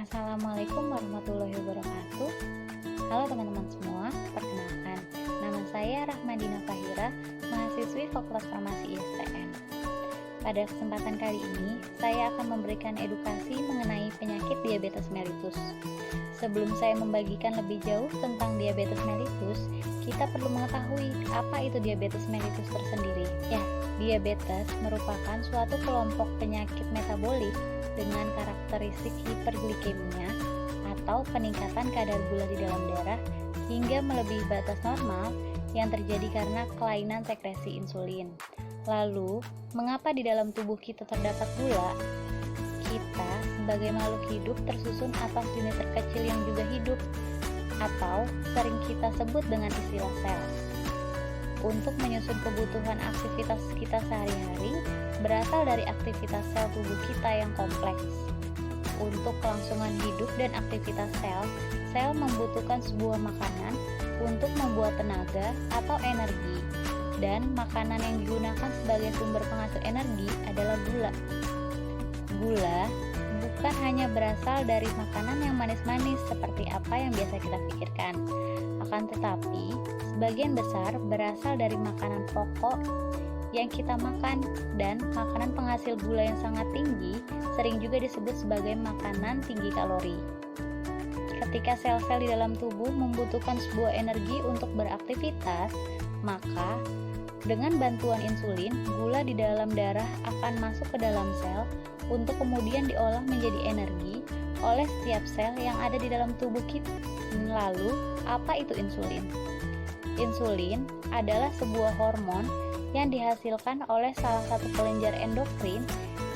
Assalamualaikum warahmatullahi wabarakatuh. Halo teman-teman semua, perkenalkan, nama saya Rahmadina Fahira, mahasiswi Fakultas Farmasi ISTN. Pada kesempatan kali ini, saya akan memberikan edukasi mengenai penyakit diabetes mellitus. Sebelum saya membagikan lebih jauh tentang diabetes mellitus, kita perlu mengetahui apa itu diabetes mellitus tersendiri. Ya, diabetes merupakan suatu kelompok penyakit metabolik dengan karakteristik hiperglikemia atau peningkatan kadar gula di dalam darah hingga melebihi batas normal yang terjadi karena kelainan sekresi insulin. Lalu, mengapa di dalam tubuh kita terdapat gula? Kita sebagai makhluk hidup tersusun atas unit terkecil yang juga hidup, atau sering kita sebut dengan istilah sel. Untuk menyusun kebutuhan aktivitas kita sehari-hari berasal dari aktivitas sel tubuh kita yang kompleks. Untuk kelangsungan hidup dan aktivitas sel, sel membutuhkan sebuah makanan untuk membuat tenaga atau energi, dan makanan yang digunakan sebagai sumber penghasil energi adalah gula. Gula bukan hanya berasal dari makanan yang manis-manis seperti apa yang biasa kita pikirkan, akan tetapi sebagian besar berasal dari makanan pokok yang kita makan, dan makanan penghasil gula yang sangat tinggi sering juga disebut sebagai makanan tinggi kalori. Ketika sel-sel di dalam tubuh membutuhkan sebuah energi untuk beraktivitas, maka dengan bantuan insulin, gula di dalam darah akan masuk ke dalam sel untuk kemudian diolah menjadi energi oleh setiap sel yang ada di dalam tubuh kita. Lalu, apa itu insulin? Insulin adalah sebuah hormon yang dihasilkan oleh salah satu kelenjar endokrin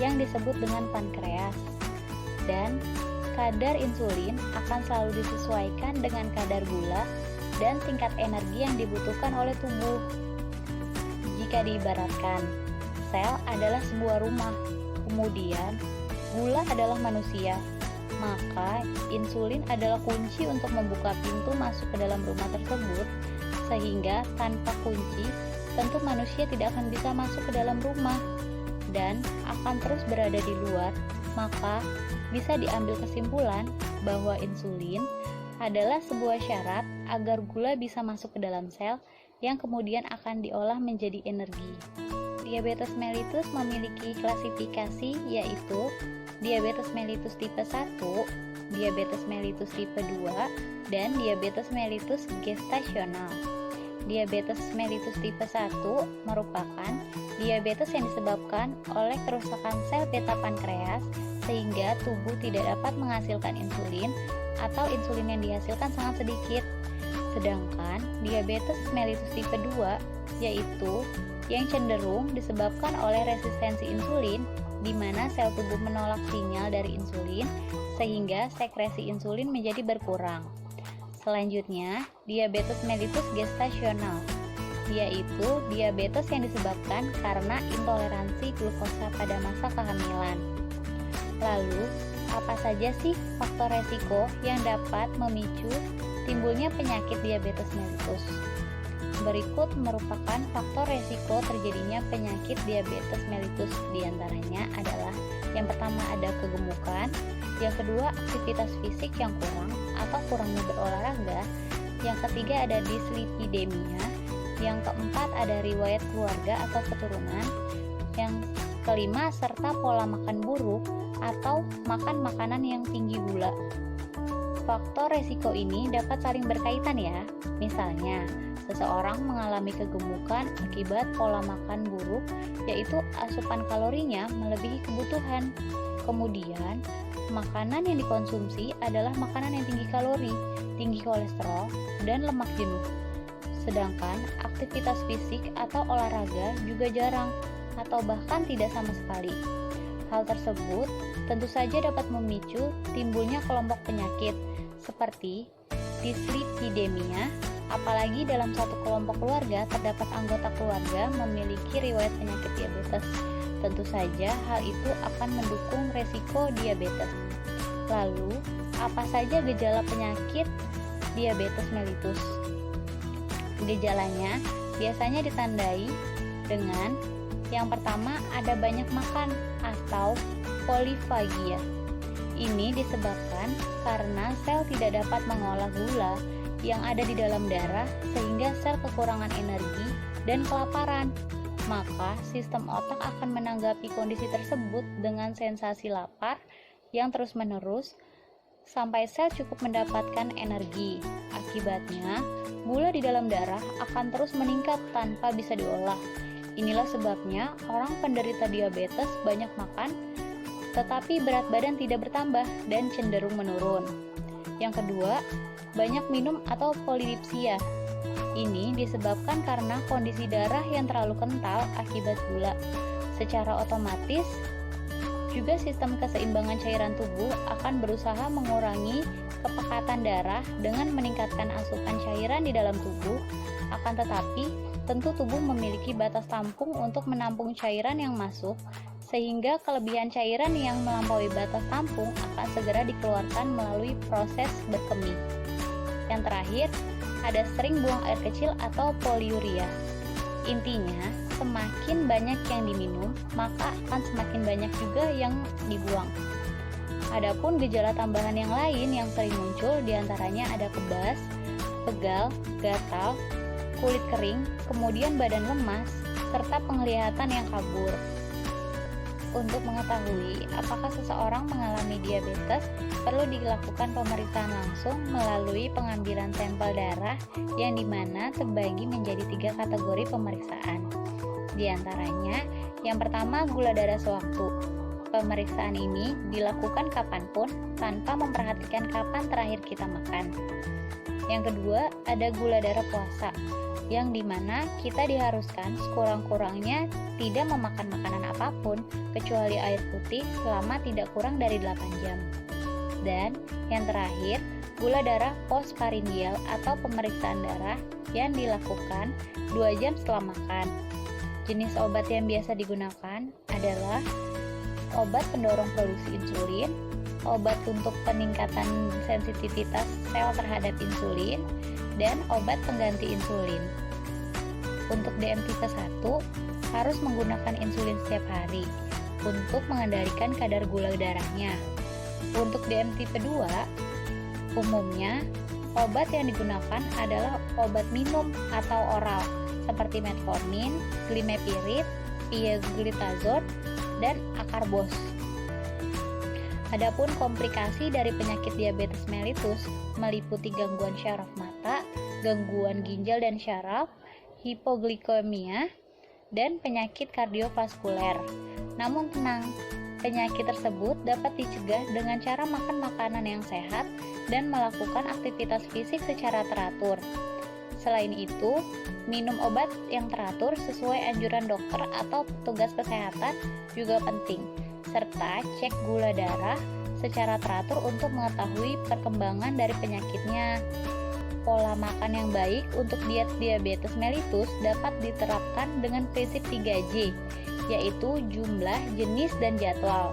yang disebut dengan pankreas. Dan kadar insulin akan selalu disesuaikan dengan kadar gula dan tingkat energi yang dibutuhkan oleh tubuh. Jika diibaratkan, sel adalah sebuah rumah, kemudian gula adalah manusia, maka insulin adalah kunci untuk membuka pintu masuk ke dalam rumah tersebut, sehingga tanpa kunci, tentu manusia tidak akan bisa masuk ke dalam rumah dan akan terus berada di luar. Maka bisa diambil kesimpulan bahwa insulin adalah sebuah syarat agar gula bisa masuk ke dalam sel yang kemudian akan diolah menjadi energi. Diabetes mellitus memiliki klasifikasi yaitu diabetes mellitus tipe 1, diabetes mellitus tipe 2, dan diabetes mellitus gestasional. Diabetes mellitus tipe 1 merupakan diabetes yang disebabkan oleh kerusakan sel beta pankreas sehingga tubuh tidak dapat menghasilkan insulin atau insulin yang dihasilkan sangat sedikit. Sedangkan diabetes mellitus tipe 2 yaitu yang cenderung disebabkan oleh resistensi insulin di mana sel tubuh menolak sinyal dari insulin sehingga sekresi insulin menjadi berkurang. Selanjutnya, diabetes mellitus gestasional yaitu diabetes yang disebabkan karena intoleransi glukosa pada masa kehamilan. Lalu, apa saja sih faktor resiko yang dapat memicu timbulnya penyakit diabetes mellitus? Berikut merupakan faktor resiko terjadinya penyakit diabetes mellitus. Di antaranya adalah yang pertama ada kegemukan, yang kedua aktivitas fisik yang kurang atau kurangnya berolahraga, yang ketiga ada dislipidemia, yang keempat ada riwayat keluarga atau keturunan, yang kelima serta pola makan buruk atau makan makanan yang tinggi gula. Faktor resiko ini dapat saling berkaitan ya. Misalnya, seseorang mengalami kegemukan akibat pola makan buruk, yaitu asupan kalorinya melebihi kebutuhan. Kemudian, makanan yang dikonsumsi adalah makanan yang tinggi kalori, tinggi kolesterol, dan lemak jenuh. Sedangkan aktivitas fisik atau olahraga juga jarang atau bahkan tidak sama sekali. Hal tersebut tentu saja dapat memicu timbulnya kelompok penyakit seperti dislipidemia, apalagi dalam satu kelompok keluarga terdapat anggota keluarga memiliki riwayat penyakit diabetes. Tentu saja hal itu akan mendukung resiko diabetes. Lalu, apa saja gejala penyakit diabetes mellitus? Gejalanya biasanya ditandai dengan yang pertama ada banyak makan atau polifagia. Ini disebabkan karena sel tidak dapat mengolah gula yang ada di dalam darah sehingga sel kekurangan energi dan kelaparan. Maka sistem otak akan menanggapi kondisi tersebut dengan sensasi lapar yang terus-menerus sampai sel cukup mendapatkan energi. Akibatnya, gula di dalam darah akan terus meningkat tanpa bisa diolah. Inilah sebabnya orang penderita diabetes banyak makan, tetapi berat badan tidak bertambah dan cenderung menurun. Yang kedua, banyak minum atau polidipsia. Ini disebabkan karena kondisi darah yang terlalu kental akibat gula. Secara otomatis, juga sistem keseimbangan cairan tubuh akan berusaha mengurangi kepekatan darah dengan meningkatkan asupan cairan di dalam tubuh. Akan tetapi, tentu tubuh memiliki batas tampung untuk menampung cairan yang masuk, sehingga kelebihan cairan yang melampaui batas tampung akan segera dikeluarkan melalui proses berkemih. Yang terakhir, ada sering buang air kecil atau poliuria. Intinya, semakin banyak yang diminum, maka akan semakin banyak juga yang dibuang. Adapun gejala tambahan yang lain yang sering muncul diantaranya ada kebas, pegal, gatal, kulit kering, kemudian badan lemas, serta penglihatan yang kabur. Untuk mengetahui apakah seseorang mengalami diabetes, perlu dilakukan pemeriksaan langsung melalui pengambilan sampel darah yang dimana terbagi menjadi 3 kategori pemeriksaan. Di antaranya, yang pertama gula darah sewaktu. Pemeriksaan ini dilakukan kapanpun tanpa memperhatikan kapan terakhir kita makan. Yang kedua, ada gula darah puasa, yang dimana kita diharuskan sekurang-kurangnya tidak memakan makanan apapun kecuali air putih selama tidak kurang dari 8 jam. Dan yang terakhir, gula darah postprandial atau pemeriksaan darah yang dilakukan 2 jam setelah makan. Jenis obat yang biasa digunakan adalah obat pendorong produksi insulin, obat untuk peningkatan sensitivitas sel terhadap insulin, dan obat pengganti insulin. Untuk DM tipe 1 harus menggunakan insulin setiap hari untuk mengendalikan kadar gula darahnya. Untuk DM tipe 2, umumnya obat yang digunakan adalah obat minum atau oral seperti metformin, glimepiride, pioglitazone, dan akarbos. Adapun komplikasi dari penyakit diabetes mellitus meliputi gangguan syaraf mata, gangguan ginjal dan syaraf, hipoglikemia, dan penyakit kardiovaskuler. Namun tenang, penyakit tersebut dapat dicegah dengan cara makan makanan yang sehat dan melakukan aktivitas fisik secara teratur. Selain itu, minum obat yang teratur sesuai anjuran dokter atau petugas kesehatan juga penting, serta cek gula darah secara teratur untuk mengetahui perkembangan dari penyakitnya. Pola makan yang baik untuk diabetes mellitus dapat diterapkan dengan prinsip 3J, yaitu jumlah, jenis, dan jadwal.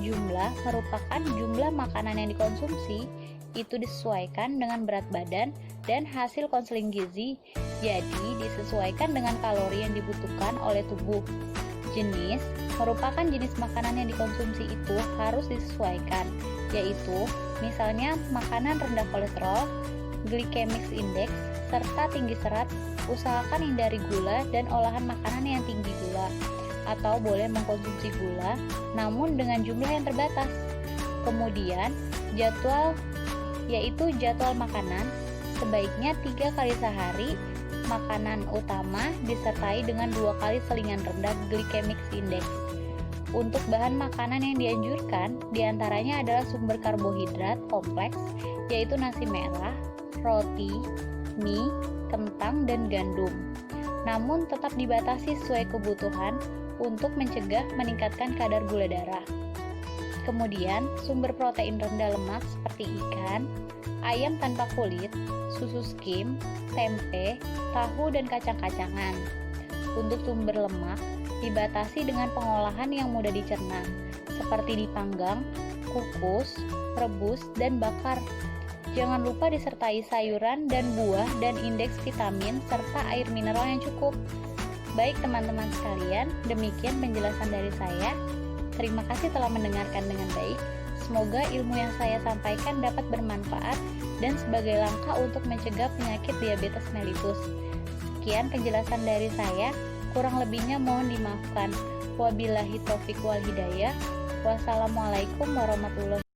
Jumlah merupakan jumlah makanan yang dikonsumsi, itu disesuaikan dengan berat badan dan hasil konseling gizi, jadi disesuaikan dengan kalori yang dibutuhkan oleh tubuh. Jenis merupakan jenis makanan yang dikonsumsi itu harus disesuaikan, yaitu misalnya makanan rendah kolesterol, glycemic index, serta tinggi serat. Usahakan hindari gula dan olahan makanan yang tinggi gula, atau boleh mengkonsumsi gula namun dengan jumlah yang terbatas. Kemudian jadwal, yaitu jadwal makanan sebaiknya 3 kali sehari. Makanan utama disertai dengan 2 kali selingan rendah glycemic index. Untuk bahan makanan yang dianjurkan diantaranya adalah sumber karbohidrat kompleks, yaitu nasi merah, roti, mie, kentang, dan gandum. Namun tetap dibatasi sesuai kebutuhan untuk mencegah meningkatkan kadar gula darah. Kemudian sumber protein rendah lemak seperti ikan, ayam tanpa kulit, susu skim, tempe, tahu, dan kacang-kacangan. Untuk sumber lemak dibatasi dengan pengolahan yang mudah dicerna, seperti dipanggang, kukus, rebus, dan bakar. Jangan lupa disertai sayuran dan buah dan indeks vitamin serta air mineral yang cukup. Baik teman-teman sekalian, demikian penjelasan dari saya. Terima kasih telah mendengarkan dengan baik. Semoga ilmu yang saya sampaikan dapat bermanfaat dan sebagai langkah untuk mencegah penyakit diabetes mellitus. Sekian penjelasan dari saya, kurang lebihnya mohon dimaafkan. Wabillahi taufiq wal hidayah. Wassalamualaikum warahmatullahi